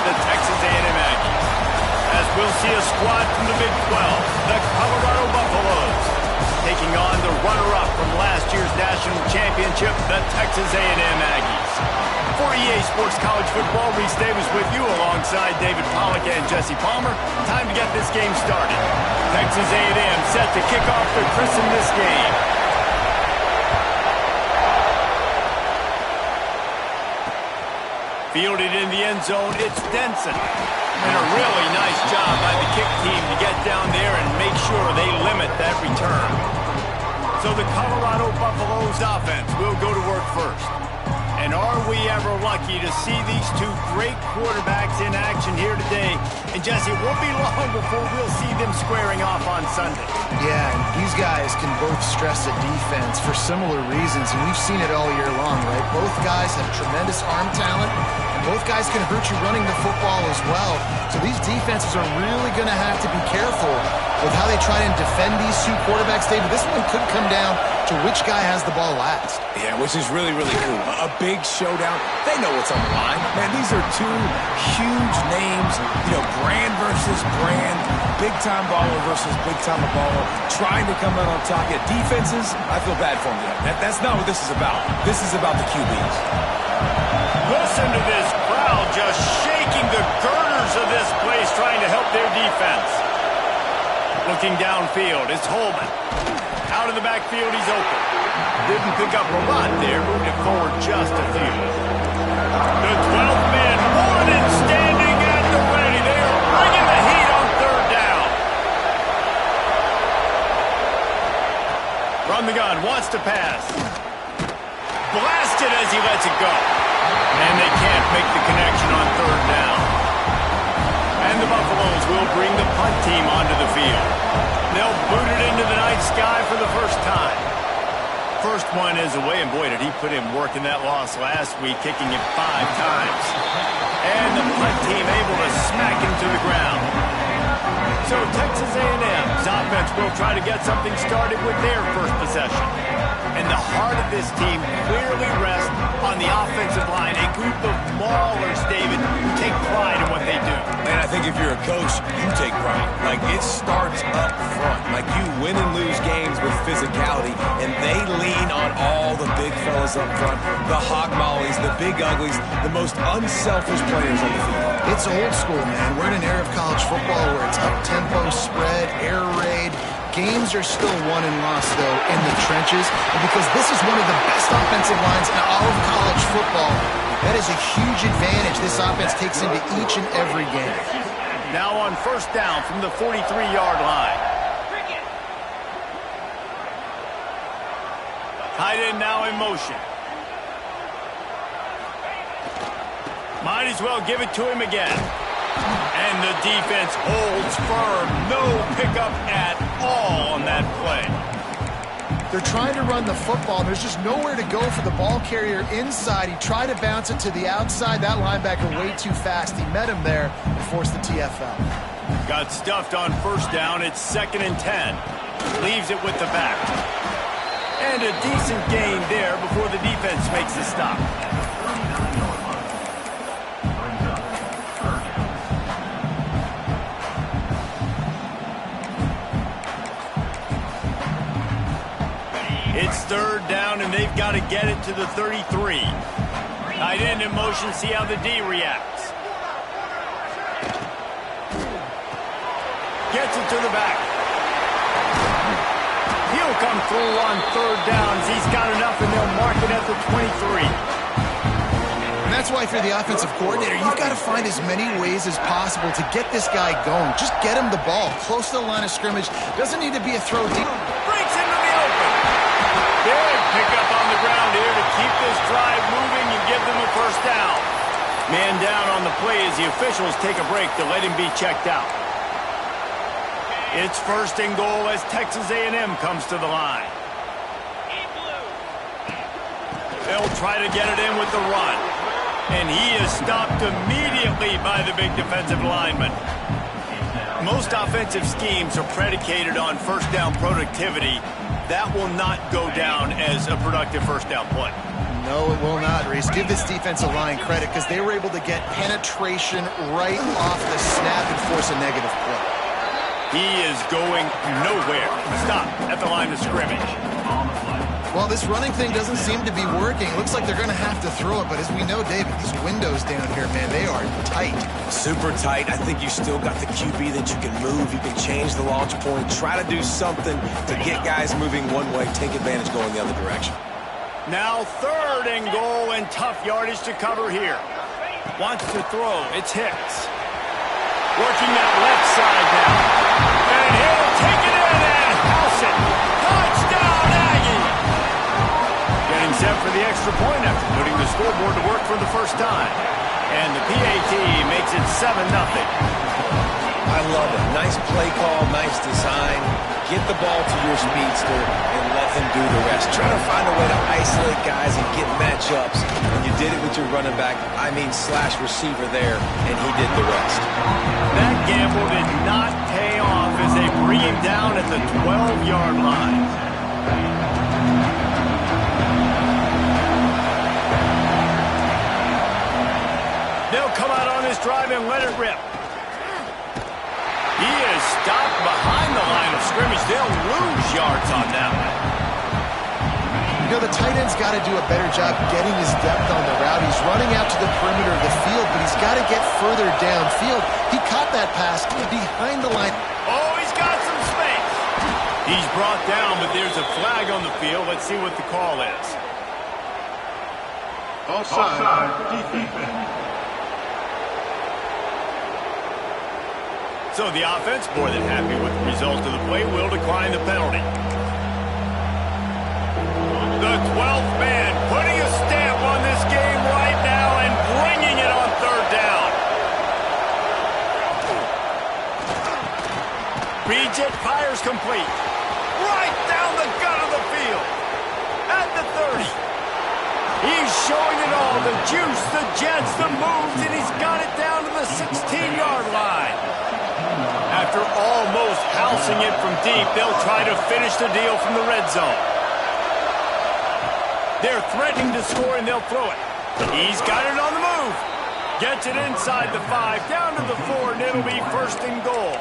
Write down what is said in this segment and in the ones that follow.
the Texas A&M Aggies. As we'll see a squad from the Big 12, the Colorado Buffaloes, taking on the runner-up from last year's national championship, the Texas A&M Aggies. For EA Sports College Football, Reese Davis with you alongside David Pollack and Jesse Palmer. Time to get this game started. Texas A&M set to kick off to christen this game. Fielded in the end zone, it's Denson. And a really nice job by the kick team to get down there and make sure they limit that return. So the Colorado Buffaloes offense will go to work first. And are we ever lucky to see these two great quarterbacks in action here today? And Jesse, it won't be long before we'll see them squaring off on Sunday. Yeah, and these guys can both stress a defense for similar reasons, and we've seen it all year long, right? Both guys have tremendous arm talent, and both guys can hurt you running the football as well. So these defenses are really going to have to be careful with how they try and defend these two quarterbacks, David. This one could come down to which guy has the ball last. Yeah, which is really, really cool. A big showdown. They know what's on the line. Man, these are two huge names, brand versus brand, big-time baller versus big-time baller, trying to come out on top. Yeah, defenses, I feel bad for them. That's not what this is about. This is about the QBs. Listen to this crowd just shaking the girders of this place, trying to help their defense. Looking downfield, it's Holman. Out of the backfield, he's open. Didn't pick up a lot there, moved it forward just a few. The 12th man, Morton, standing at the ready. They are bringing the heat on third down. From the gun, wants to pass. Blasted as he lets it go. And they can't make the connection on third down. And the Buffaloes will bring the punt team onto the field. They'll boot it into the night sky for the first time. First one is away, and boy, did he put in work in that loss last week, kicking it 5 times. And the punt team able to smack him to the ground. So Texas A&M's offense will try to get something started with their first possession. And the heart of this team clearly rests on the offensive line, a group of maulers, David, who take pride in what they do. Man, I think if you're a coach, you take pride. Like, it starts up front. Like, you win and lose games with physicality, and they lean on all the big fellas up front, the hog mollies, the big uglies, the most unselfish players on the field. It's old school, man. We're in an era of college football where it's up-tempo, spread, air raid. Games are still won and lost, though, in the trenches. And because this is one of the best offensive lines in all of college football, that is a huge advantage this offense takes into each and every game. Now on first down from the 43-yard line. Tight end now in motion. Might as well give it to him again. And the defense holds firm. No pickup at all on that play. They're trying to run the football. There's just nowhere to go for the ball carrier inside. He tried to bounce it to the outside. That linebacker way too fast. He met him there and forced the TFL. Got stuffed on first down. It's 2nd and 10. Leaves it with the back. And a decent gain there before the defense makes the stop. It's third down, and they've got to get it to the 33. Tight end in motion, see how the D reacts. Gets it to the back. He'll come through on third downs. He's got enough, and they'll mark it at the 23. And that's why if you're the offensive coordinator, you've got to find as many ways as possible to get this guy going. Just get him the ball close to the line of scrimmage. Doesn't need to be a throw deep. Breaks into the open. Big pickup on the ground here to keep this drive moving and give them a first down. Man down on the play as the officials take a break to let him be checked out. It's 1st and goal as Texas A&M comes to the line. They'll try to get it in with the run. And he is stopped immediately by the big defensive lineman. Most offensive schemes are predicated on first down productivity. That will not go down as a productive first down play. No, it will not, Reese. Give this defensive line credit because they were able to get penetration right off the snap and force a negative play. He is going nowhere. Stop at the line of scrimmage. Well, this running thing doesn't seem to be working. Looks like they're going to have to throw it, but as we know, David, these windows down here, man, they are tight. Super tight. I think you still got the QB that you can move. You can change the launch point, try to do something to get guys moving one way, take advantage going the other direction. Now 3rd and goal and tough yardage to cover here. Wants to throw. It's Hicks. Working that left side now. And he'll take it in and house it. Touchdown, Aggie! Getting set for the extra point after putting the scoreboard to work for the first time. And the PAT makes it 7-0. I love it. Nice play call, nice design. Get the ball to your speedster and let him do the rest. Try to find a way to isolate guys and get matchups. And you did it with your running back, slash receiver there, and he did the rest. That gamble did not pay off as they bring him down at the 12-yard line. They'll come out on this drive and let it rip. He is stopped behind the line of scrimmage. They'll lose yards on that one. You know, the tight end's got to do a better job getting his depth on the route. He's running out to the perimeter of the field, but he's got to get further downfield. He caught that pass behind the line. Oh, he's got some space. He's brought down, but there's a flag on the field. Let's see what the call is. Offside, defense. So the offense, more than happy with the result of the play, will decline the penalty. The 12th man putting a stamp on this game right now and bringing it on 3rd down. B-Jet fires complete. Right down the gut of the field. At the 30. He's showing it all. The juice, the jets, the moves, and he's got it down to the 16-yard line. After almost housing it from deep, they'll try to finish the deal from the red zone. They're threatening to score, and they'll throw it. He's got it on the move. Gets it inside the 5, down to the 4, and it'll be 1st and goal.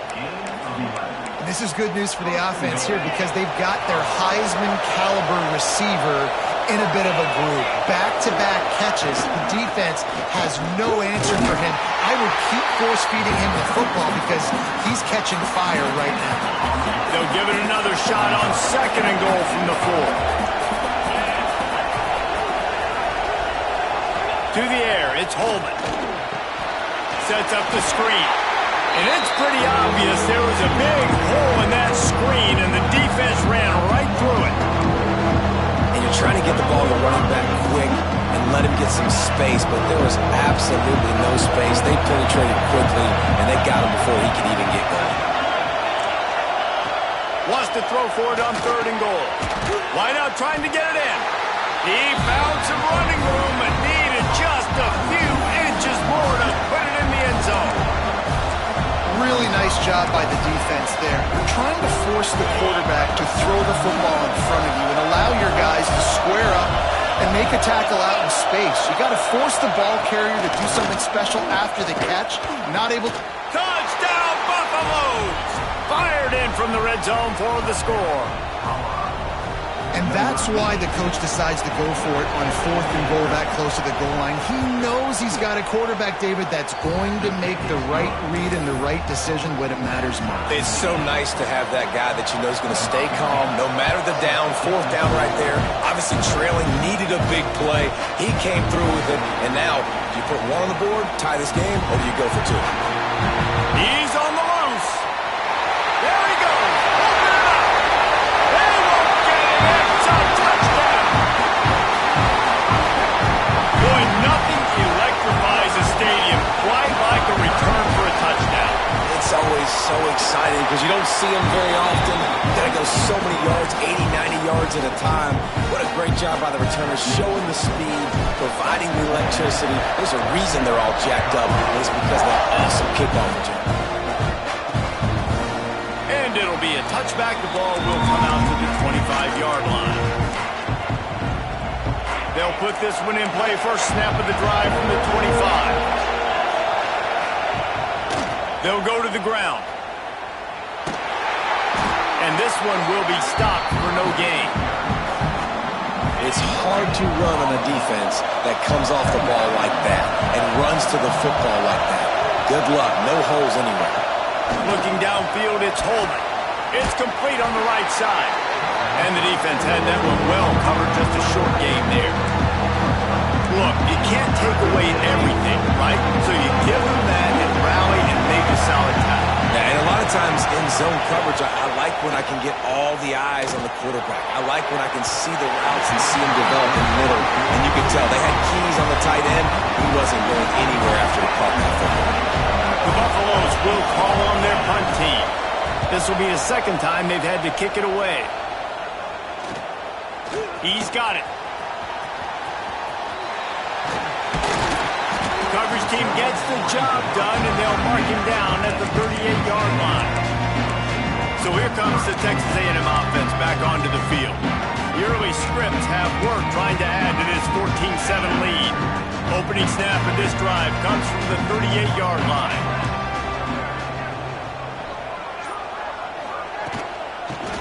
This is good news for the offense here because they've got their Heisman-caliber receiver in a bit of a groove. Back-to-back catches. The defense has no answer for him. I would keep force-feeding him the football because he's catching fire right now. They'll give it another shot on 2nd and goal from the 4. To the air, it's Holman. Sets up the screen. And it's pretty obvious there was a big hole in that screen, and the defense ran right through it. And you're trying to get the ball to the running back quick and let him get some space, but there was absolutely no space. They penetrated quickly, and they got him before he could even get going. Wants to throw for it on 3rd and goal. Why not trying to get it in? He found some running room and needed just a few inches more to put it in the end zone. Really nice job by the defense there. You're trying to force the quarterback to throw the football in front of you and allow your guys to square up and make a tackle out in space. You got to force the ball carrier to do something special after the catch. Not able to... Touchdown, Buffaloes! Fired in from the red zone for the score. And that's why the coach decides to go for it on 4th and goal that close to the goal line. He knows he's got a quarterback, David, that's going to make the right read and the right decision when it matters most. It's so nice to have that guy that you know is going to stay calm no matter the down. 4th down right there. Obviously trailing, needed a big play. He came through with it. And now, do you put 1 on the board, tie this game, or do you go for 2? He's on the loose. There he goes. Open it up. They won't get it. It's a touchdown. Boy, nothing electrifies a stadium quite like a return for a touchdown. It's always so exciting because you don't see them very often. You got to go so many yards, 80, 90 yards at a time. What a great job by the returners, showing the speed, providing the electricity. There's a reason they're all jacked up. It's because of that awesome kickoff return. And it'll be a touchback. The ball will come out to the 25-yard line. They'll put this one in play. First snap of the drive from the 25. They'll go to the ground. And this one will be stopped for no gain. It's hard to run on a defense that comes off the ball like that and runs to the football like that. Good luck. No holes anywhere. Looking downfield, it's Holman. It's complete on the right side. And the defense had that one well covered, just a short game there. Look, you can't take away everything, right? So you give them that and rally and make a solid tackle. Yeah, and a lot of times in zone coverage, I like when I can get all the eyes on the quarterback. I like when I can see the routes and see them develop in the middle. And you can tell they had keys on the tight end. He wasn't going anywhere after he caught that football. The Buffaloes will call on their punt team. This will be the second time they've had to kick it away. He's got it. The coverage team gets the job done, and they'll mark him down at the 38-yard line. So here comes the Texas A&M offense back onto the field. The early scripts have worked trying to add to this 14-7 lead. Opening snap of this drive comes from the 38-yard line.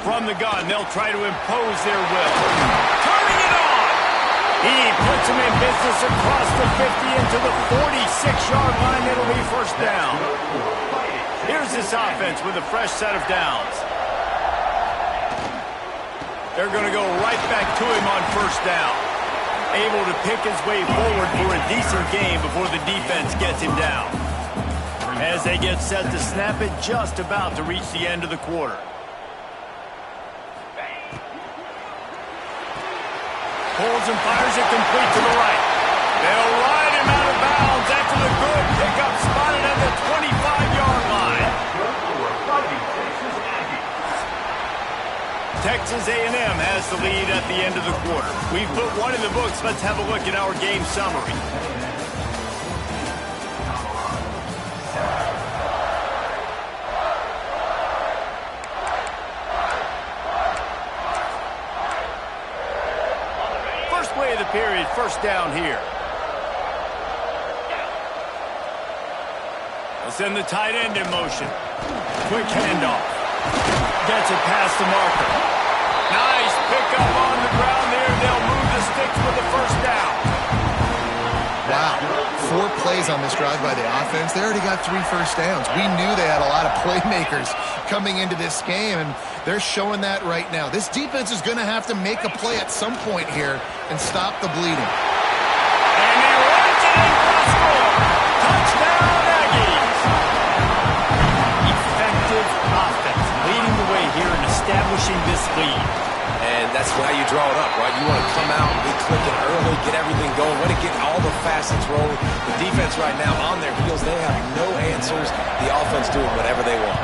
From the gun, they'll try to impose their will. Turning it on! He puts them in business across the 50 into the 46-yard line. It'll be first down. Here's this offense with a fresh set of downs. They're going to go right back to him on first down. Able to pick his way forward for a decent game before the defense gets him down. As they get set to snap it, just about to reach the end of the quarter. Pulls and fires it complete to the right. They'll ride him out of bounds after the good pickup spotted at the 25-yard line. Texas A&M has the lead at the end of the quarter. We've put one in the books. Let's have a look at our game summary. First play of the period, first down here. They'll send the tight end in motion. Quick handoff. Gets it past the marker. Nice pickup on the ground there. They'll move the sticks with the first down. Wow, 4 plays on this drive by the offense. They already got 3 first downs. We knew they had a lot of playmakers coming into this game, and they're showing that right now. This defense is going to have to make a play at some point here and stop the bleeding. And he runs it in for a score. Touchdown, Aggies. Effective offense, leading the way here and establishing this lead. And that's how you draw it up, right? You want to come out, be clicking early, get everything going, want to get all the facets rolling. The defense right now on their heels, they have no answers. The offense doing whatever they want.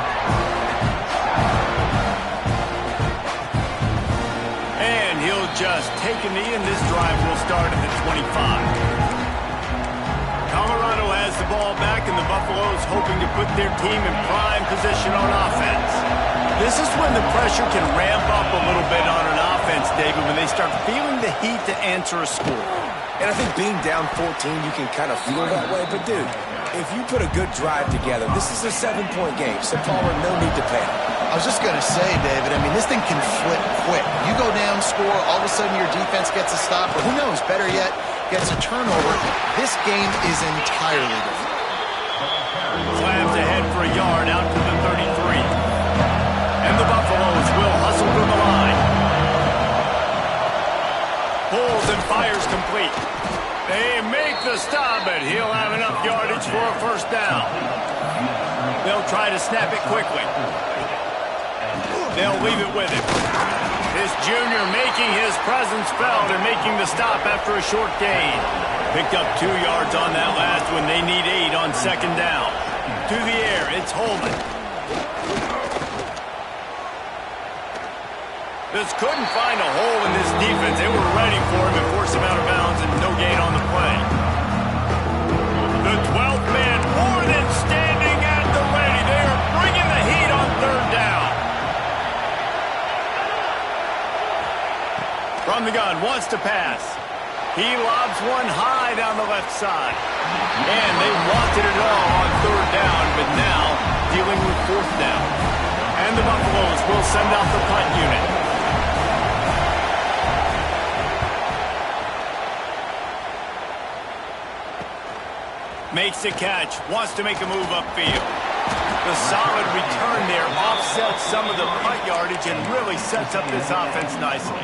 And he'll just take a knee, and this drive will start at the 25. Colorado has the ball back, and the Buffaloes hoping to put their team in prime position on offense. This is when the pressure can ramp up a little bit on an offense, David, when they start feeling the heat to answer a score. And I think being down 14, you can kind of feel that way. But, dude, if you put a good drive together, this is a 7-point game. So, Palmer, no need to panic. I was just going to say, David, I mean, this thing can flip quick. You go down, score, all of a sudden your defense gets a stop, or who knows, better yet, gets a turnover. This game is entirely different. Slams ahead for a yard out to the 33. And the Buffaloes will hustle to the line. Pulls and fires complete. They make the stop, but he'll have enough yardage for a first down. They'll try to snap it quickly. They'll leave it with him. This junior making his presence felt and making the stop after a short gain. Picked up 2 yards on that last one. They need 8 on second down. To the air, it's Holman. This couldn't find a hole in this defense. They were ready for him and forced him out of bounds, and no gain on the play. The 12th man more than standing at the ready. They are bringing the heat on third down. From the gun, wants to pass. He lobs one high down the left side. And they wanted it all on third down, but now dealing with fourth down. And the Buffaloes will send out the punt unit. Makes the catch, wants to make a move upfield. The solid return there offsets some of the punt yardage and really sets up this offense nicely.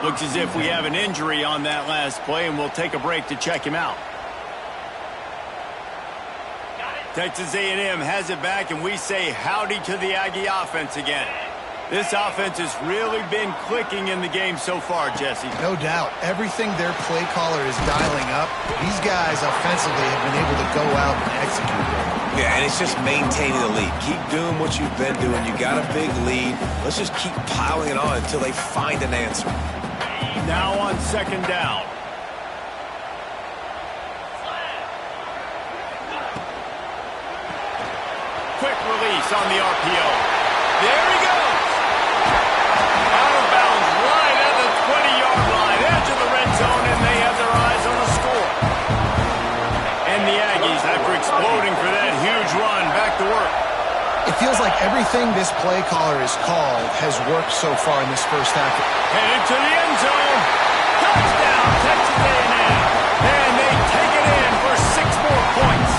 Looks as if we have an injury on that last play, and we'll take a break to check him out. Texas A&M has it back, and we say howdy to the Aggie offense again. This offense has really been clicking in the game so far, Jesse. No doubt. Everything their play caller is dialing up, these guys offensively have been able to go out and execute. Yeah, and it's just maintaining the lead. Keep doing what you've been doing. You got a big lead. Let's just keep piling it on until they find an answer. Now on second down. Quick release on the RPO. There he goes. Out of bounds right at the 20-yard line, edge of the red zone, and they have their eyes on the score. And the Aggies, after exploding for that huge run, back to work. It feels like everything this play caller has called has worked so far in this first half. Headed to the end zone. Touchdown, Texas A&M. And they take it in for 6 more points.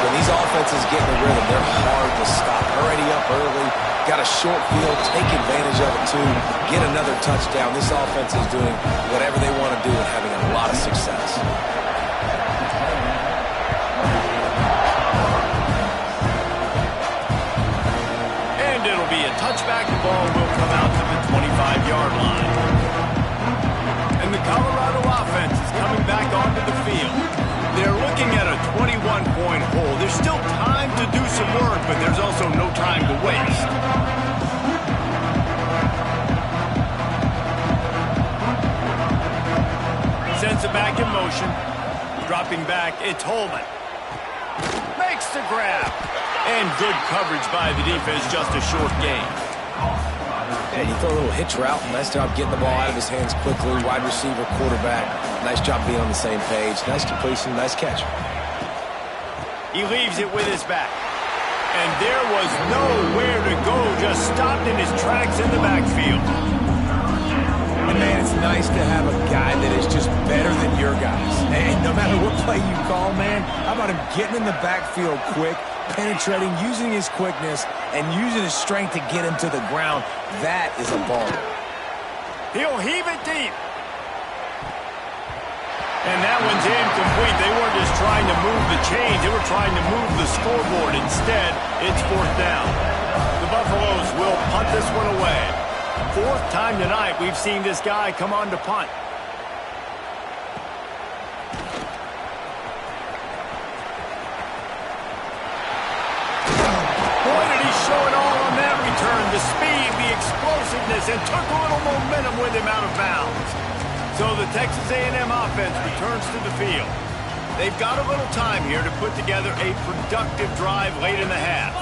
When these offenses get in the rhythm, they're hard to stop. Already up early, got a short field, take advantage of it too, get another touchdown. This offense is doing whatever they want to do and having a lot of success. And it'll be a touchback. The ball will come out to the 25-yard line. And the Colorado offense is coming back onto the field. They're looking at a 21-point hole. There's still time to do some work, but there's also no time to waste. Sends it back in motion. Dropping back, it's Holman. Makes the grab. And good coverage by the defense, just a short gain. Yeah, you throw a little hitch route. Nice job getting the ball out of his hands quickly. Wide receiver, quarterback. Nice job being on the same page. Nice completion, nice catch. He leaves it with his back. And there was nowhere to go, just stopped in his tracks in the backfield. And man, it's nice to have a guy that is just better than your guys. And no matter what play you call, man, how about him getting in the backfield quick, penetrating, using his quickness, and using his strength to get him to the ground. That is a baller. He'll heave it deep. And that one's incomplete. They weren't just trying to move the chains. They were trying to move the scoreboard. Instead, it's fourth down. The Buffaloes will punt this one away. Fourth time tonight we've seen this guy come on to punt. Boy, did he show it all on that return. The speed, the explosiveness, and took a little momentum with him out of bounds. So the Texas A&M offense returns to the field. They've got a little time here to put together a productive drive late in the half.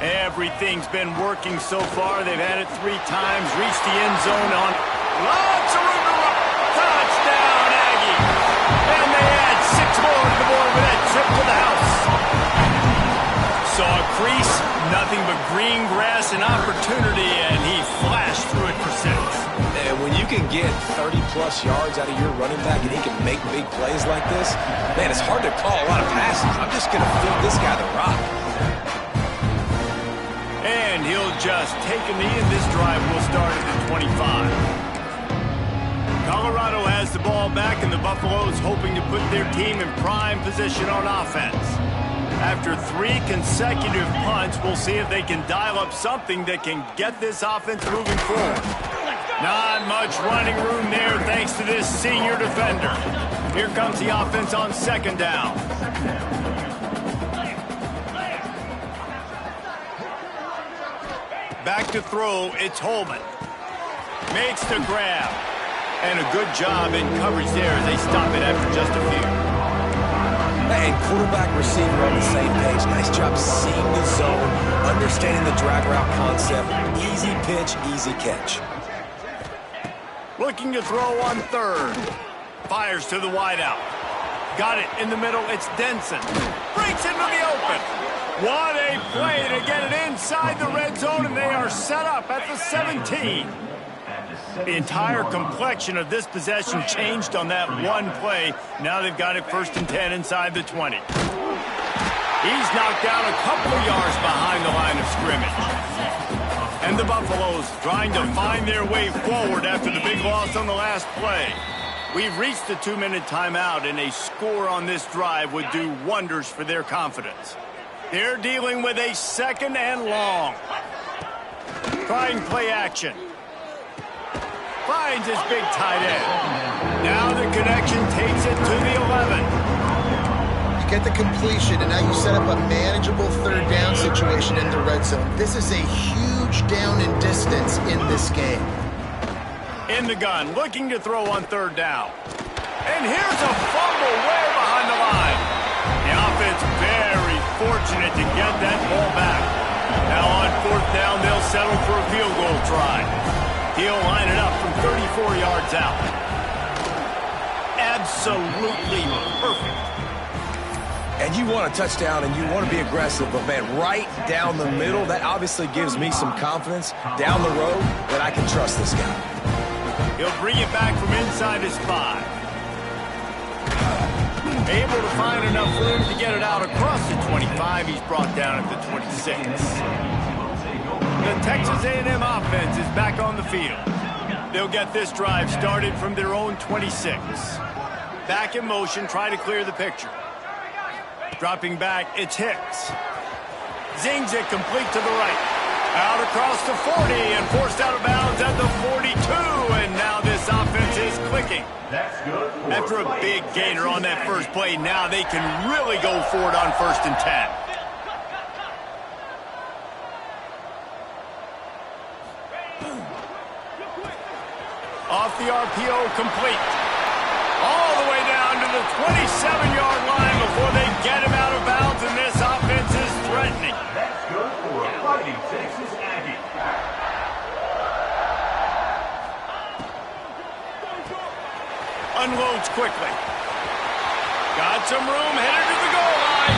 Everything's been working so far. They've had it 3 times, reached the end zone on lots of room to run. Touchdown, Aggie. And they add 6 more to the board with that trip to the house. Saw a crease, nothing but green grass and opportunity, and he flashed through it for 6. And when you can get 30-plus yards out of your running back and he can make big plays like this, man, it's hard to call a lot of passes. I'm just going to feed this guy the rock. And he'll just take a knee, and this drive will start at the 25. Colorado has the ball back, and the Buffaloes hoping to put their team in prime position on offense. After 3 consecutive punts, we'll see if they can dial up something that can get this offense moving forward. Not much running room there thanks to this senior defender. Here comes the offense on second down. Back to throw, it's Holman. Makes the grab. And a good job in coverage there as they stop it after just a few. And quarterback, receiver on the same page. Nice job seeing the zone, understanding the drag route concept. Easy pitch, easy catch. Looking to throw on third. Fires to the wideout. Got it in the middle. It's Denson. Breaks into the open. What a play to get it inside the red zone, and they are set up at the 17. The entire complexion of this possession changed on that one play. Now they've got it 1st and 10 inside the 20. He's knocked down a couple of yards behind the line of scrimmage. And the Buffaloes trying to find their way forward after the big loss on the last play. We've reached the 2-minute timeout, and a score on this drive would do wonders for their confidence. They're dealing with a 2nd and long. Trying play action. Finds his big tight end. Now the connection takes it to the 11. Get the completion, and now you set up a manageable 3rd down situation in the red zone. This is a huge down in distance in this game. In the gun, looking to throw on 3rd down. And here's a fumble way behind the line. The offense very fortunate to get that ball back. Now on 4th down, they'll settle for a field goal try. He'll line it up from 34 yards out. Absolutely perfect. And you want a touchdown and you want to be aggressive, but man, right down the middle, that obviously gives me some confidence down the road that I can trust this guy. He'll bring it back from inside his 5. Able to find enough room to get it out across the 25. He's brought down at the 26. The Texas A&M offense is back on the field. They'll get this drive started from their own 26. Back in motion, try to clear the picture. Dropping back, it's Hicks. Zings it complete to the right. Out across the 40 and forced out of bounds at the 42. And now this offense is clicking. After a big gainer on that first play, now they can really go for it on 1st and 10. Off the RPO, complete. All the way down to the 27-yard line before they get him out of bounds, and this offense is threatening. That's good for a Fighting Texas Aggie. Unloads quickly. Got some room, headed to the goal line.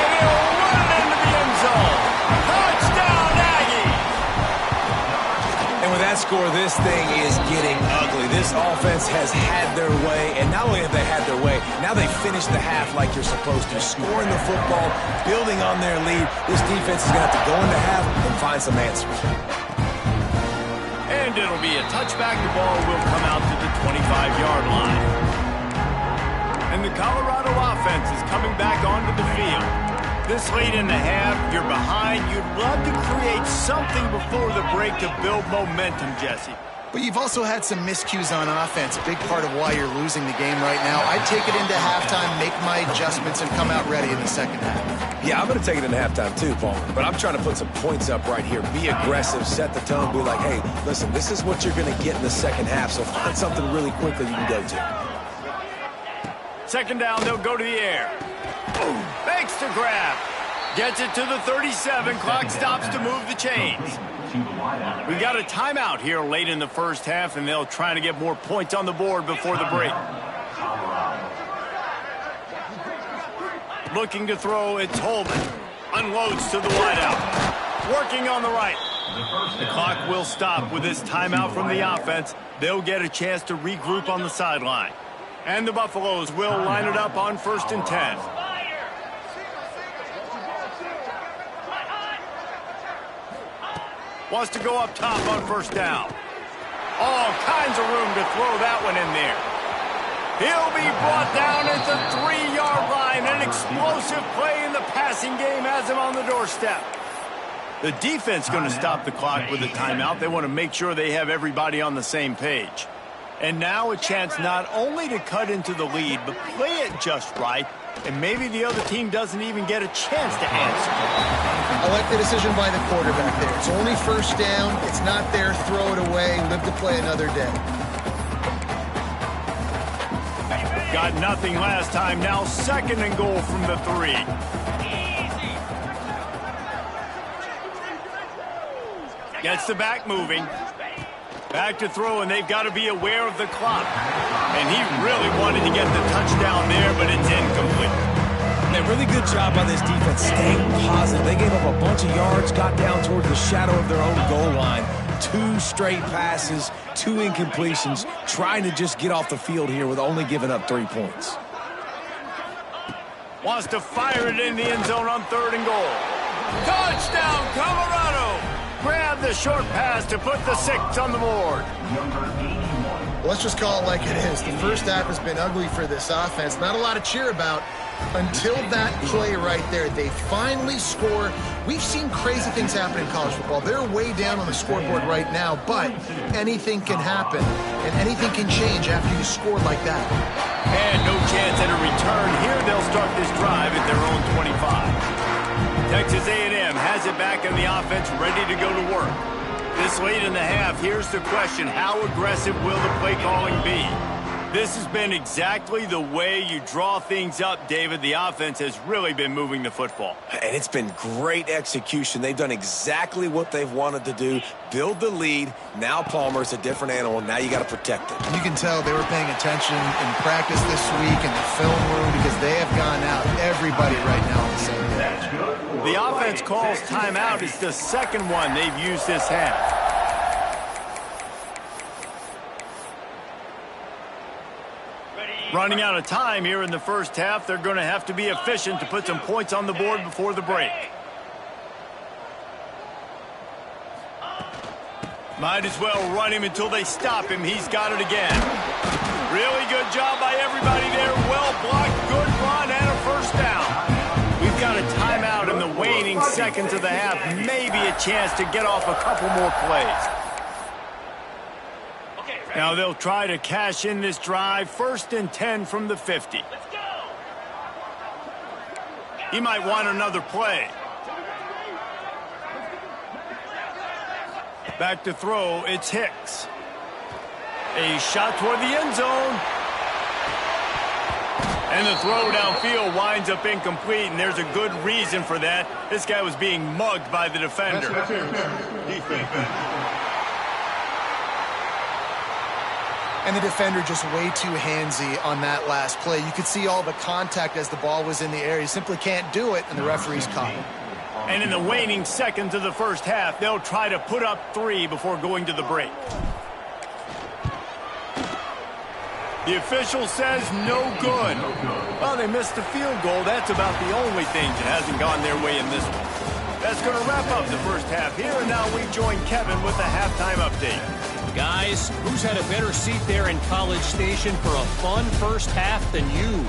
And he'll run it into the end zone. Touchdown, Aggie! And with that score, this thing is getting ugly. This offense has had their way, and not only have they had their way, now they finish the half like you're supposed to. Scoring the football, building on their lead. This defense is going to have to go into half and find some answers. And it'll be a touchback. The ball will come out to the 25-yard line. And the Colorado offense is coming back onto the field. This late in the half, you're behind. You'd love to create something before the break to build momentum, Jesse. But you've also had some miscues on offense, a big part of why you're losing the game right now. I'd take it into halftime, make my adjustments, and come out ready in the 2nd half. Yeah, I'm going to take it into halftime too, Paul. But I'm trying to put some points up right here. Be aggressive, set the tone, be like, hey, listen, this is what you're going to get in the 2nd half, so find something really quickly you can go to. 2nd down, they'll go to the air. Fakes to grab. Gets it to the 37. Clock stops to move the chains. We got a timeout here late in the 1st half, and they'll try to get more points on the board before the break. Looking to throw, it's Holman. Unloads to the wideout. Working on the right. The clock will stop with this timeout from the offense. They'll get a chance to regroup on the sideline. And the Buffaloes will line it up on 1st and 10. Wants to go up top on 1st down. All kinds of room to throw that one in there. He'll be brought down at the 3-yard line. An explosive play in the passing game has him on the doorstep. The defense going to stop the clock with a timeout. They want to make sure they have everybody on the same page. And now a chance not only to cut into the lead, but play it just right, and maybe the other team doesn't even get a chance to answer. I like the decision by the quarterback there. It's only 1st down. It's not there. Throw it away. Live to play another day. Got nothing last time. Now 2nd and goal from the 3. Gets the back moving. Back to throw, and they've got to be aware of the clock. And he really wanted to get the touchdown there, but it's incomplete. A really good job by this defense staying positive. They gave up a bunch of yards, got down towards the shadow of their own goal line. 2 straight passes, 2 incompletions, trying to just get off the field here with only giving up 3 points. Wants to fire it in the end zone on 3rd and goal. Touchdown, Colorado! Grab the short pass to put the 6 on the board. Let's just call it like it is. The first half has been ugly for this offense. Not a lot to cheer about until that play right there. They finally score. We've seen crazy things happen in college football. They're way down on the scoreboard right now, but anything can happen, and anything can change after you score like that. And no chance at a return. Here they'll start this drive at their own 25. Texas A&M has it back in the offense, ready to go to work. This late in the half, here's the question: how aggressive will the play calling be? This has been exactly the way you draw things up, David. The offense has really been moving the football. And it's been great execution. They've done exactly what they've wanted to do. Build the lead. Now Palmer's a different animal. Now you got to protect it. You can tell they were paying attention in practice this week in the film room because they have gone out everybody right now on the same page. The offense calls timeout. It's the second one they've used this half. Running out of time here in the first half. They're going to have to be efficient to put some points on the board before the break. Might as well run him until they stop him. He's got it again. Really good job by everybody there. Well blocked, good run, and a first down. We've got a timeout in the waning seconds of the half. Maybe a chance to get off a couple more plays. Now they'll try to cash in this drive. 1st and 10 from the 50. He might want another play. Back to throw, it's Hicks. A shot toward the end zone. And the throw downfield winds up incomplete, and there's a good reason for that. This guy was being mugged by the defender. And the defender just way too handsy on that last play. You could see all the contact as the ball was in the air. He simply can't do it, and the referee's caught him. And in the waning seconds of the first half, they'll try to put up 3 before going to the break. The official says no good. Well, they missed the field goal. That's about the only thing that hasn't gone their way in this one. That's going to wrap up the first half here, and now we join Kevin with the halftime update. Guys, who's had a better seat there in College Station for a fun first half than you?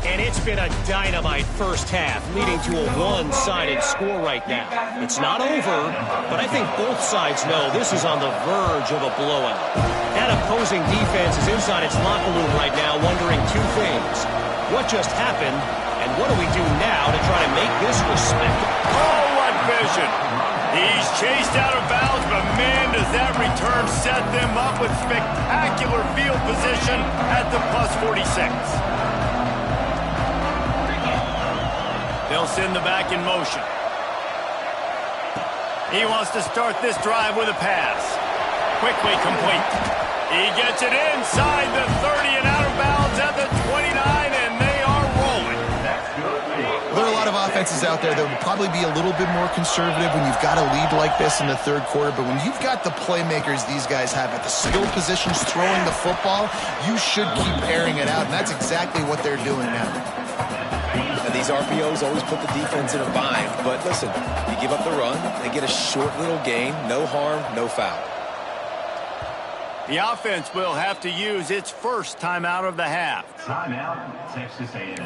And it's been a dynamite first half, leading to a one-sided score right now. It's not over, but I think both sides know this is on the verge of a blowout. That opposing defense is inside its locker room right now wondering 2 things. What just happened, and what do we do now to try to make this respectable? Oh, what vision! He's chased out of bounds, but man, does that return set them up with spectacular field position at the +46. They'll send the back in motion. He wants to start this drive with a pass. Quickly complete. He gets it inside the 30 and out of bounds at the 29, and they are rolling. There are a lot of offenses out there that would probably be a little bit more conservative when you've got a lead like this in the 3rd quarter, but when you've got the playmakers these guys have at the skill positions throwing the football, you should keep airing it out, and that's exactly what they're doing now. And these RPOs always put the defense in a bind, but listen, you give up the run, they get a short little gain, no harm, no foul. The offense will have to use its first timeout of the half. Timeout, Texas A&M.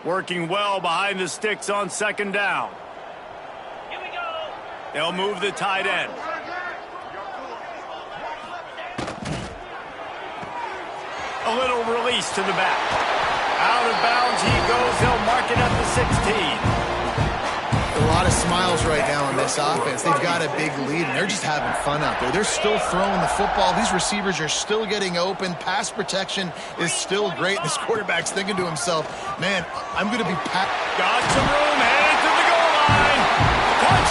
Working well behind the sticks on 2nd down. Here we go. They'll move the tight end. A little release to the back. Out of bounds he goes. They'll mark it at the 16. A lot of smiles right now on this offense. They've got a big lead, and they're just having fun out there. They're still throwing the football. These receivers are still getting open. Pass protection is still great. This quarterback's thinking to himself, man, I'm going to be packed. Got some room, headed to the goal line.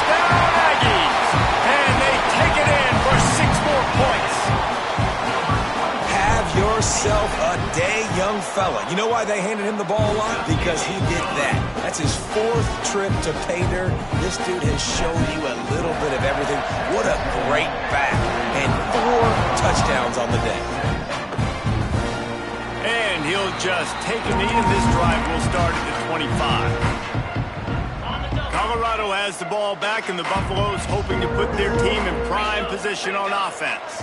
Touchdown, Aggies! And they take it in for 6 more points. Have yourself a day, young fella. You know why they handed him the ball a lot? Because he did that. That's his 4th trip to pay dirt. This dude has shown you a little bit of everything. What a great back. And 4 touchdowns on the day. And he'll just take a knee, and this drive will start at the 25. Colorado has the ball back, and the Buffaloes hoping to put their team in prime position on offense.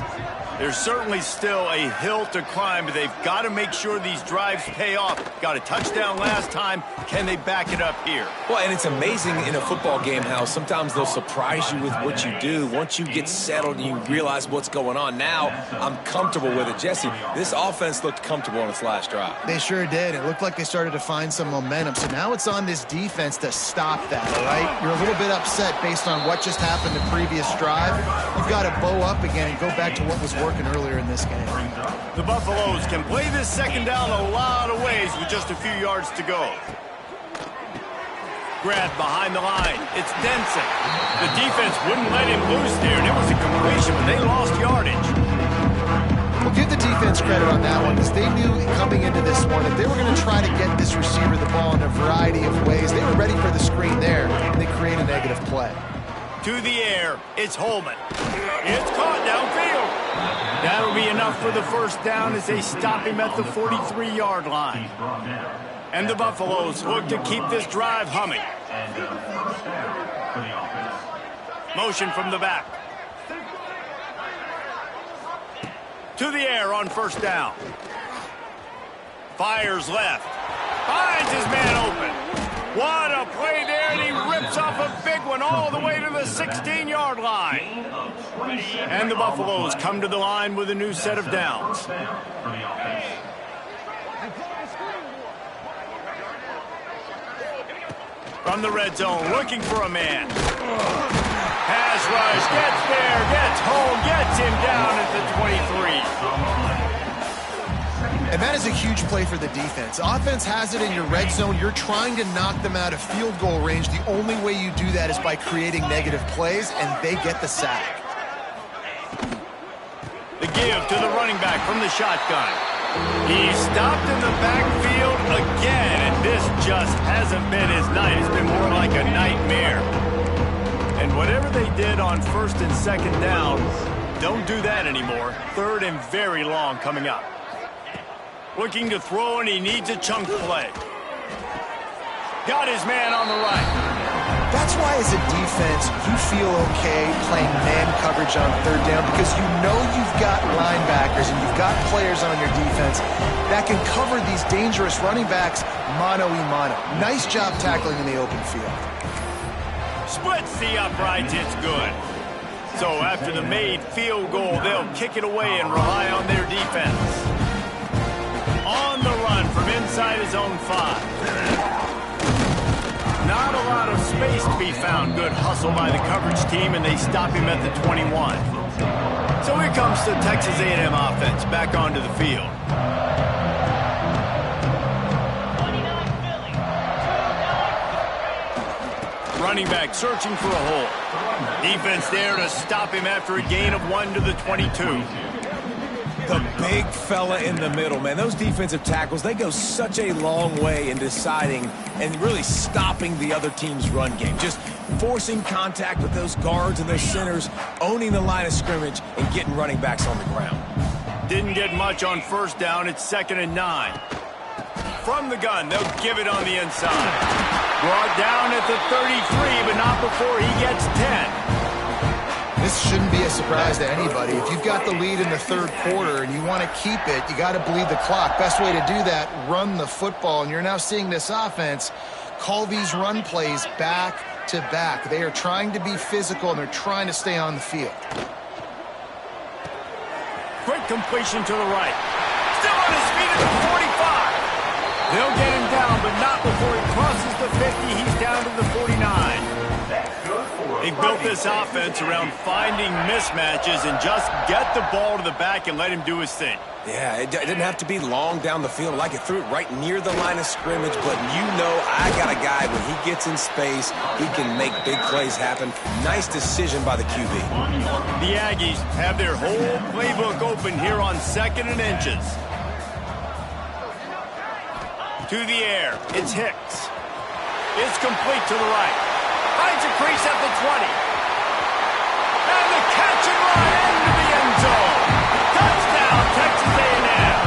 There's certainly still a hill to climb, but they've got to make sure these drives pay off. Got a touchdown last time. Can they back it up here? Well, and it's amazing in a football game how sometimes they'll surprise you with what you do. Once you get settled and you realize what's going on, now I'm comfortable with it. Jesse, this offense looked comfortable on its last drive. They sure did. It looked like they started to find some momentum. So now it's on this defense to stop that, all right? You're a little bit upset based on what just happened the previous drive. You've got to bow up again and go back to what was working earlier in this game. The Buffaloes can play this second down a lot of ways with just a few yards to go. Grab behind the line. It's Denson. The defense wouldn't let him loose there, and it was a completion, but they lost yardage. Well, give the defense credit on that one, because they knew coming into this one, if they were going to try to get this receiver the ball in a variety of ways, they were ready for the screen there, and they create a negative play. To the air, it's Holman. It's caught downfield. That'll be enough for the first down as they stop him at the 43-yard line. And the Buffaloes look to keep this drive humming. Motion from the back. To the air on first down. Fires left. Finds his man open. What a play there, and he rips off a big one all the way to the 16-yard line. And the Buffaloes come to the line with a new set of downs. From the red zone, looking for a man. Pass rush, gets there, gets home, gets him down at the 23. And that is a huge play for the defense. Offense has it in your red zone. You're trying to knock them out of field goal range. The only way you do that is by creating negative plays, and they get the sack. The give to the running back from the shotgun. He stopped in the backfield again, and this just hasn't been his night. It's been more like a nightmare. And whatever they did on first and second down, don't do that anymore. Third and very long coming up. Looking to throw, and he needs a chunk play. Got his man on the right. That's why as a defense, you feel okay playing man coverage on third down, because you know you've got linebackers and you've got players on your defense that can cover these dangerous running backs mano-a-mano. Nice job tackling in the open field. Splits the uprights, it's good. So after the made field goal, they'll kick it away and rely on their defense. On the run from inside his own 5. Not a lot of space to be found. Good hustle by the coverage team, and they stop him at the 21. So here comes the Texas A&M offense back onto the field. Running back searching for a hole. Defense there to stop him after a gain of 1 to the 22. The big fella in the middle, man. Those defensive tackles, they go such a long way in deciding and really stopping the other team's run game. Just forcing contact with those guards and those centers, owning the line of scrimmage, and getting running backs on the ground. Didn't get much on first down. It's 2nd and 9. From the gun, they'll give it on the inside. Brought down at the 33, but not before he gets 10. This shouldn't be a surprise to anybody. If you've got the lead in the third quarter and you want to keep it, you got to bleed the clock. Best way to do that, run the football. And you're now seeing this offense call these run plays back to back. They are trying to be physical, and they're trying to stay on the field. Quick completion to the right. Still on his feet at the 45. They'll get him down, but not before he crosses the 50. He's down to the 49. They They built this offense around finding mismatches and just get the ball to the back and let him do his thing. Yeah, it didn't have to be long down the field. Like it threw it right near the line of scrimmage, but you know I got a guy, when he gets in space, he can make big plays happen. Nice decision by the QB. The Aggies have their whole playbook open here on 2nd and inches. To the air, it's Hicks. It's complete to the right. Finds a crease at the 20. And the catch and run into the end zone. Touchdown, Texas A&M.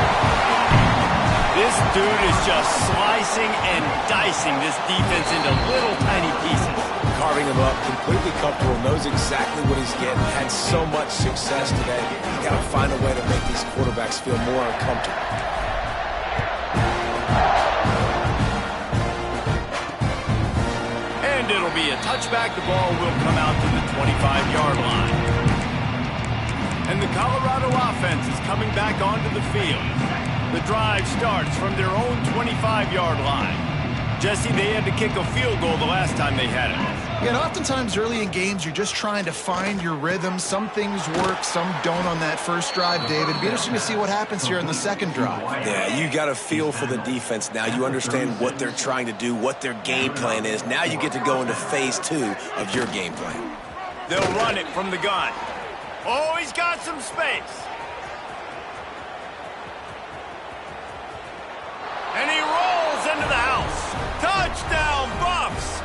This dude is just slicing and dicing this defense into little tiny pieces. Carving him up, completely comfortable, knows exactly what he's getting, had so much success today. You got to find a way to make these quarterbacks feel more uncomfortable. And it'll be a touchback. The ball will come out to the 25-yard line. And the Colorado offense is coming back onto the field. The drive starts from their own 25-yard line. Jesse, they had to kick a field goal the last time they had it. Yeah, and oftentimes early in games, you're just trying to find your rhythm. Some things work, some don't on that first drive, David. It'd be interesting to see what happens here in the second drive. Yeah, you got a feel for the defense now. You understand what they're trying to do, what their game plan is. Now you get to go into phase 2 of your game plan. They'll run it from the gun. Oh, he's got some space. And he rolls into the house. Touchdown, Buffs!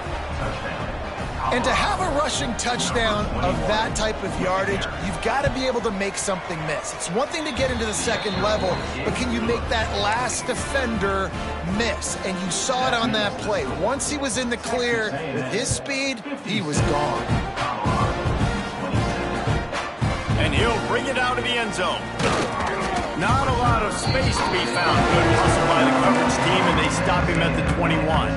And to have a rushing touchdown of that type of yardage, you've got to be able to make something miss. It's one thing to get into the second level, but can you make that last defender miss? And you saw it on that play. Once he was in the clear with his speed, he was gone. And he'll bring it out of the end zone. Not a lot of space to be found. Good hustle by the coverage team, and they stop him at the 21.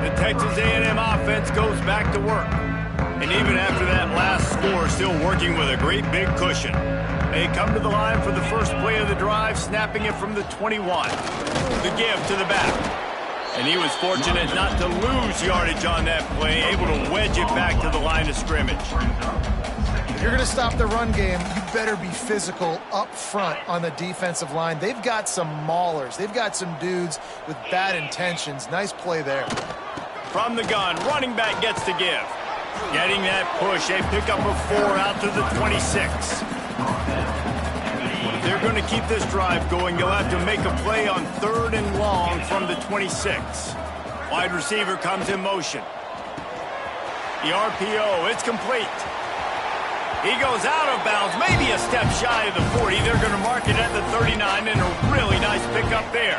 The Texas A&M offense goes back to work. And even after that last score, still working with a great big cushion. They come to the line for the first play of the drive, snapping it from the 21. The give to the back. And he was fortunate not to lose yardage on that play, able to wedge it back to the line of scrimmage. If you're going to stop the run game, you better be physical up front on the defensive line. They've got some maulers. They've got some dudes with bad intentions. Nice play there. From the gun, running back gets to give. Getting that push, they pick up a 4 out to the 26. If they're going to keep this drive going, you'll have to make a play on 3rd and long from the 26. Wide receiver comes in motion. The RPO, it's complete. He goes out of bounds, maybe a step shy of the 40. They're going to mark it at the 39, and a really nice pickup there.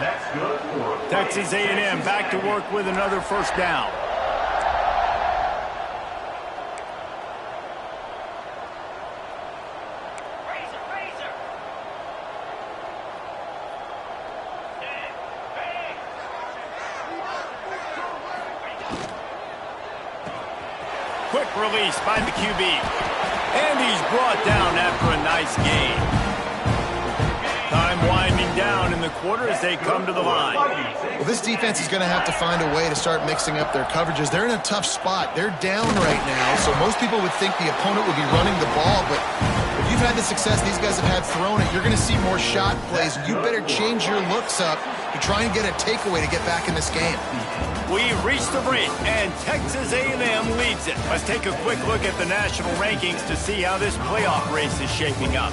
Texas A&M back to work with another first down. Quick release by the QB. And he's brought down after a nice gain. Time winding down in the quarter as they come to the line. Well, this defense is going to have to find a way to start mixing up their coverages. They're in a tough spot. They're down right now, so most people would think the opponent would be running the ball, but if you've had the success these guys have had throwing it, you're going to see more shot plays. You better change your looks up to try and get a takeaway to get back in this game. We've reached the break, and Texas A&M leads it. Let's take a quick look at the national rankings to see how this playoff race is shaping up.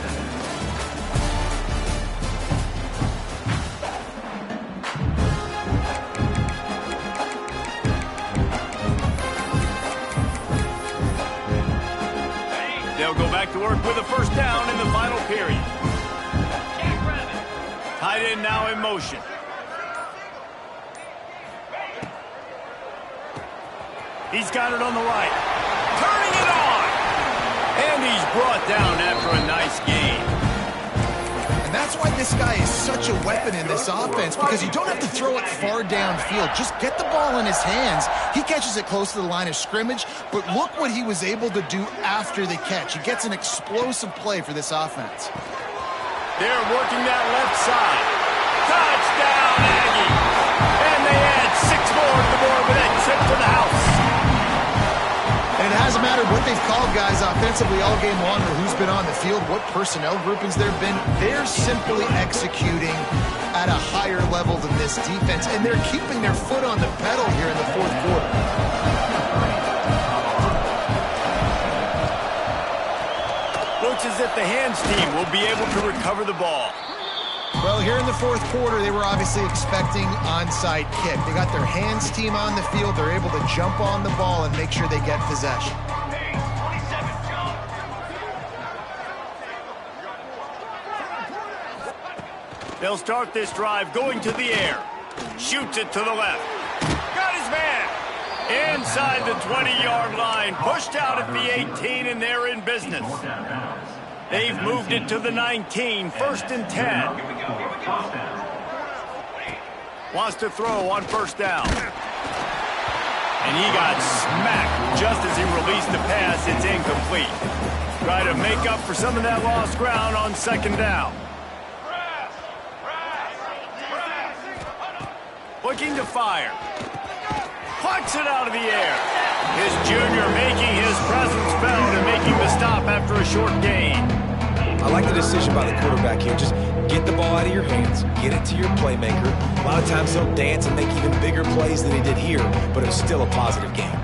They'll go back to work with a first down in the final period. Tight end now in motion. He's got it on the right. Turning it on! And he's brought down after a nice gain. And that's why this guy is such a weapon in this offense, because you don't have to throw it far downfield. Just get the ball in his hands. He catches it close to the line of scrimmage, but look what he was able to do after the catch. He gets an explosive play for this offense. They're working that left side. Touchdown, Aggie! And they add 6 more to the board with that trip to the house. And it hasn't mattered matter what they've called guys offensively all game long or who's been on the field, what personnel groupings there have been, they're simply executing at a higher level than this defense, and they're keeping their foot on the pedal here in the fourth quarter. Looks as if the hands team will be able to recover the ball. Well, here in the fourth quarter, they were obviously expecting onside kick. They got their hands team on the field. They're able to jump on the ball and make sure they get possession. They'll start this drive going to the air. Shoots it to the left. Got his man. Inside the 20-yard line. Pushed out at the 18, and they're in business. They've moved it to the 19, 1st and 10. Wants to throw on first down. And he got smacked just as he released the pass. It's incomplete. Try to make up for some of that lost ground on second down. Looking to fire. Plucks it out of the air. His junior making his presence felt and making the stop after a short gain. I like the decision by the quarterback here. Just get the ball out of your hands, get it to your playmaker. A lot of times he'll dance and make even bigger plays than he did here, but it was still a positive game.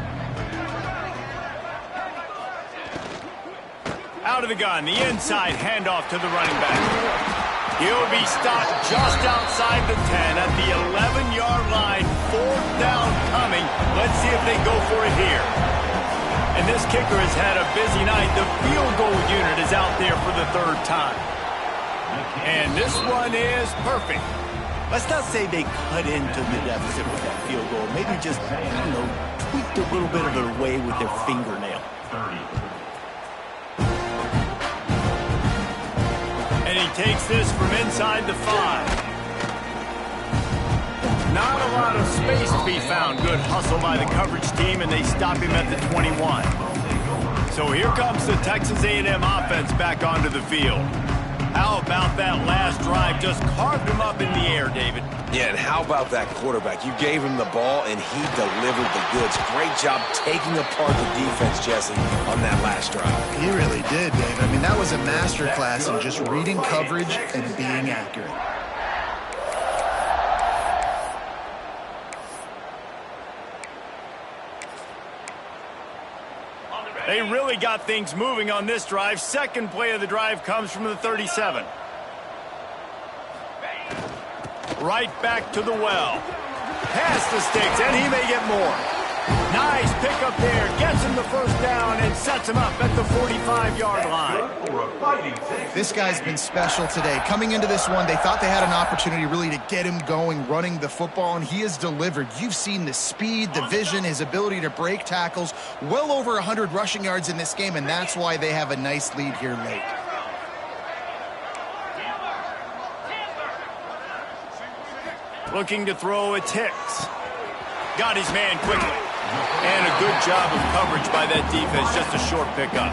Out of the gun, the inside handoff to the running back. He'll be stopped just outside the 10 at the 11-yard line. 4th down coming. Let's see if they go for it here. And this kicker has had a busy night. The field goal unit is out there for the 3rd time. And this one is perfect. Let's not say they cut into the deficit with that field goal. Maybe just, tweaked a little bit of their way with their fingernail. And he takes this from inside the 5. Not a lot of space to be found. Good hustle by the coverage team, and they stop him at the 21. So here comes the Texas A&M offense back onto the field. How about that last drive? Just carved him up in the air, David. Yeah, and how about that quarterback? You gave him the ball, and he delivered the goods. Great job taking apart the defense, Jesse, on that last drive. He really did, Dave. I mean, that was a masterclass in just reading coverage and being accurate. They really got things moving on this drive. Second play of the drive comes from the 37. Right back to the well. Past the sticks, and he may get more. Nice pickup there. Gets him the first down and sets him up at the 45-yard line. This guy's been special today. Coming into this one, they thought they had an opportunity really to get him going, running the football, and he has delivered. You've seen the speed, the vision, his ability to break tackles. Well over 100 rushing yards in this game, and that's why they have a nice lead here late. Looking to throw, it's Hicks. Got his man quickly. And a good job of coverage by that defense. Just a short pickup.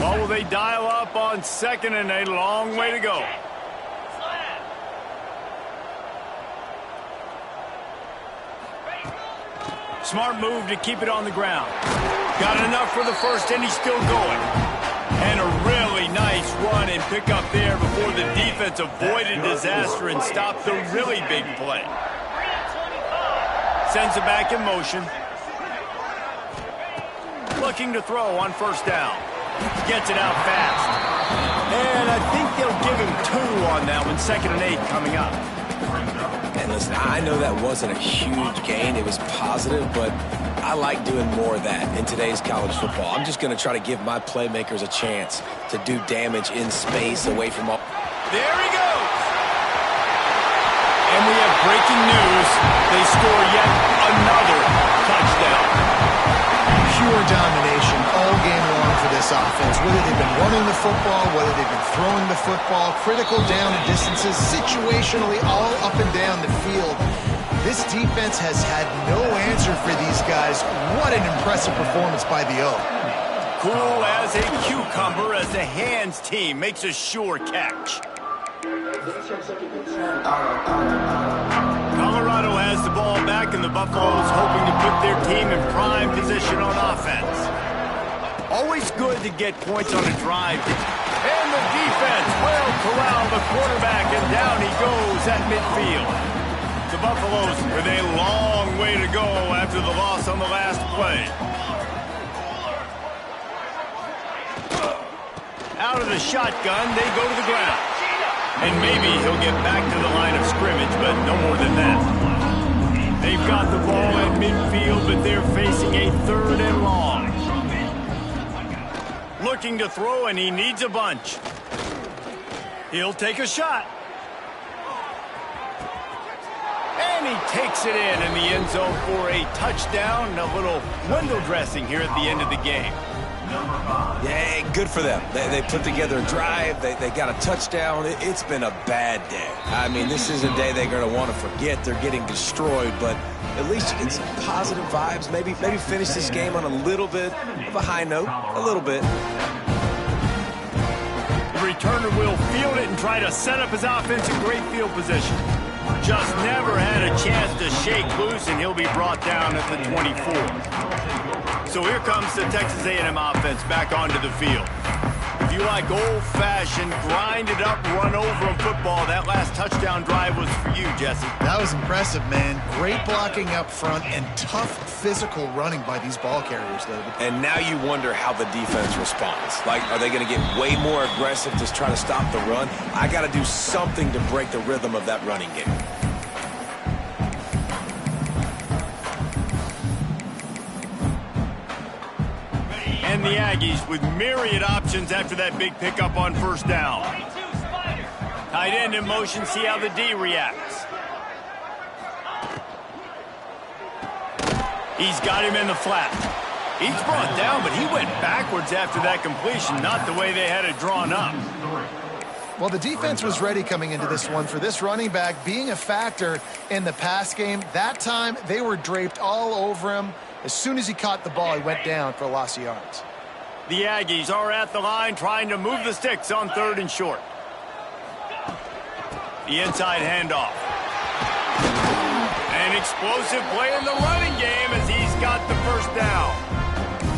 Well, will they dial up on 2nd and a long way to go? Smart move to keep it on the ground. Got enough for the first, and he's still going. And a really nice run and pick up there before the defense avoided disaster and stopped the really big play. Sends it back in motion. Looking to throw on first down. Gets it out fast. And I think they'll give him 2 on that one. 2nd and 8 coming up. And listen, I know that wasn't a huge gain. It was positive, but I like doing more of that in today's college football. I'm just going to try to give my playmakers a chance to do damage in space away from all. There he goes. And we have breaking news. They score yet another touchdown. Pure domination all game long for this offense. Whether they've been running the football, whether they've been throwing the football, critical down and distances, situationally all up and down the field. This defense has had no answer for these guys. What an impressive performance by the O. Cool as a cucumber as the hands team makes a sure catch. Colorado has the ball back, and the Buffaloes hoping to put their team in prime position on offense. Always good to get points on a drive. And the defense will corral the quarterback, and down he goes at midfield. The Buffaloes with a long way to go after the loss on the last play. Out of the shotgun, they go to the ground. And maybe he'll get back to the line of scrimmage, but no more than that. They've got the ball at midfield, but they're facing a 3rd and long. Looking to throw, and he needs a bunch. He'll take a shot. And he takes it in the end zone for a touchdown. A little window dressing here at the end of the game. Yeah, good for them. They put together a drive. They got a touchdown. It's been a bad day. I mean, this is a day they're going to want to forget. They're getting destroyed, but at least you get some positive vibes. Maybe finish this game on a little bit of a high note. A little bit. The returner will field it and try to set up his offense in great field position. Just never had a chance to shake loose, and he'll be brought down at the 24. So here comes the Texas A&M offense back onto the field. If you like old-fashioned, grind-it-up, run-over-'em football, that last touchdown drive was for you, Jesse. That was impressive, man. Great blocking up front and tough physical running by these ball carriers, David. And now you wonder how the defense responds. Like, are they going to get way more aggressive to try to stop the run? I got to do something to break the rhythm of that running game. And the Aggies with myriad options after that big pickup on 1st down. Tight end in motion, see how the D reacts. He's got him in the flat. He's brought down, but he went backwards after that completion, not the way they had it drawn up. Well, the defense was ready coming into this one for this running back being a factor in the pass game. That time, they were draped all over him. As soon as he caught the ball, he went down for a loss of yards. The Aggies are at the line trying to move the sticks on 3rd and short. The inside handoff. An explosive play in the running game as he's got the 1st down.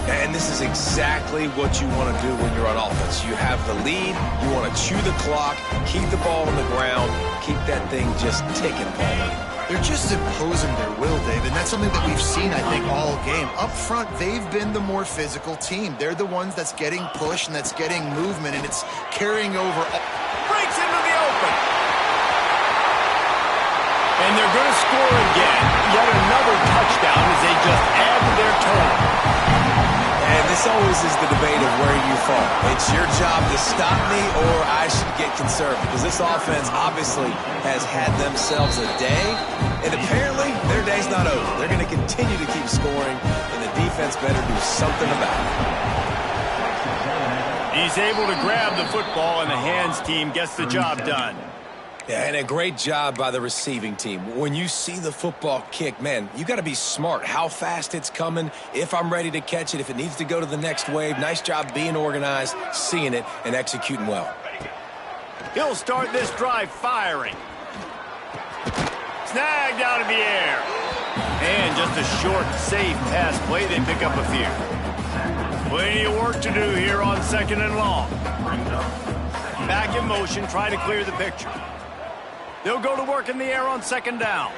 And this is exactly what you want to do when you're on offense. You have the lead, you want to chew the clock, keep the ball on the ground, keep that thing just ticking, Paul. They're just imposing their will, David. That's something that we've seen, I think, all game. Up front, they've been the more physical team. They're the ones that's getting pushed and that's getting movement, and it's carrying over. Breaks into the open. And they're going to score again. Yet another touchdown as they just add to their total. And this always is the debate of where you fall. It's your job to stop me, or I should get conservative. Because this offense obviously has had themselves a day, and apparently their day's not over. They're going to continue to keep scoring, and the defense better do something about it. He's able to grab the football, and the hands team gets the job done. Yeah, and a great job by the receiving team. When you see the football kick, man, you got to be smart. How fast it's coming, if I'm ready to catch it, if it needs to go to the next wave. Nice job being organized, seeing it, and executing well. He'll start this drive firing. Snagged out of the air. And just a short, safe pass play. They pick up a few. Plenty of work to do here on 2nd and long. Back in motion, try to clear the picture. They'll go to work in the air on 2nd down.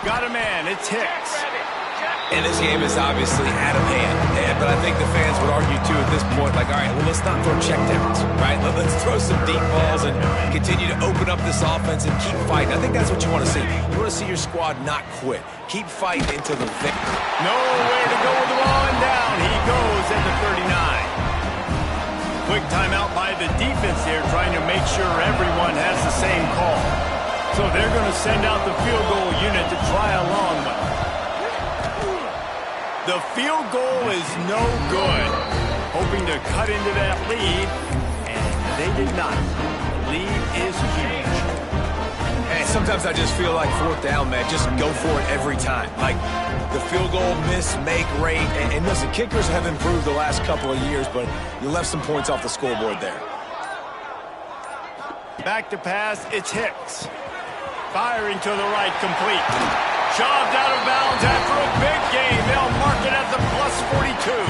Got a man, it's Hicks. And this game is obviously out of hand. But I think the fans would argue, too, at this point, like, all right, well, let's not throw checkdowns, right? Let's throw some deep balls and continue to open up this offense and keep fighting. I think that's what you want to see. You want to see your squad not quit. Keep fighting into the victory. Nowhere to go with the ball, and down he goes at the 39. Quick timeout by the defense here, trying to make sure everyone has the same call. So they're going to send out the field goal unit to try a long one. The field goal is no good. Hoping to cut into that lead, and they did not. The lead is huge. Hey, sometimes I just feel like 4th down, man. Just go for it every time. Like the field goal miss, make rate. And listen, kickers have improved the last couple of years, but you left some points off the scoreboard there. Back to pass, it's Hicks. Firing to the right, complete. Shoved out of bounds after a big game. They'll mark it at the +42.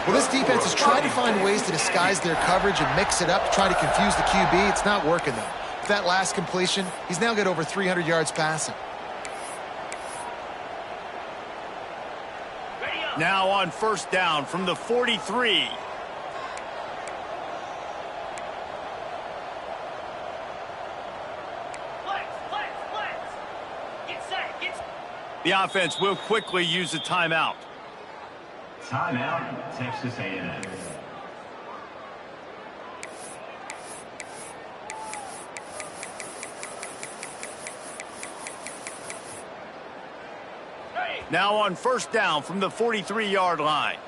Well, this defense is trying to find ways to disguise their coverage and mix it up to try to confuse the QB. It's not working, though. With that last completion, he's now got over 300 yards passing. Now on first down from the 43. The offense will quickly use a timeout. Timeout, Texas A&M. Now on first down from the 43-yard line.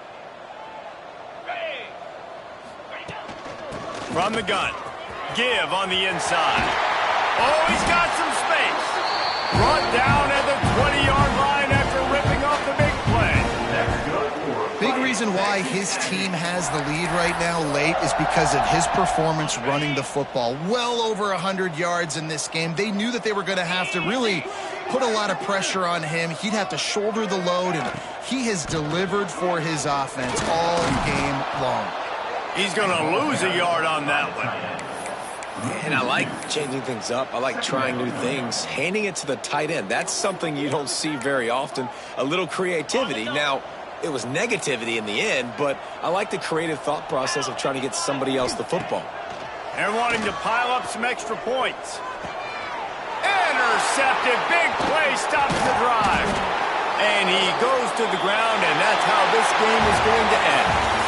From the gun. Give on the inside. Oh, he's got some space. Brought down at the 20-yard line after ripping off the big play. Big reason why his team has the lead right now late is because of his performance running the football. Well over 100 yards in this game. They knew that they were going to have to really put a lot of pressure on him. He'd have to shoulder the load, and he has delivered for his offense all game long. He's going to lose a yard on that one. And I like changing things up. I like trying new things. Handing it to the tight end, that's something you don't see very often. A little creativity. Now, it was negativity in the end, but I like the creative thought process of trying to get somebody else the football. They're wanting to pile up some extra points. Intercepted. Big play stops the drive. And he goes to the ground, and that's how this game is going to end.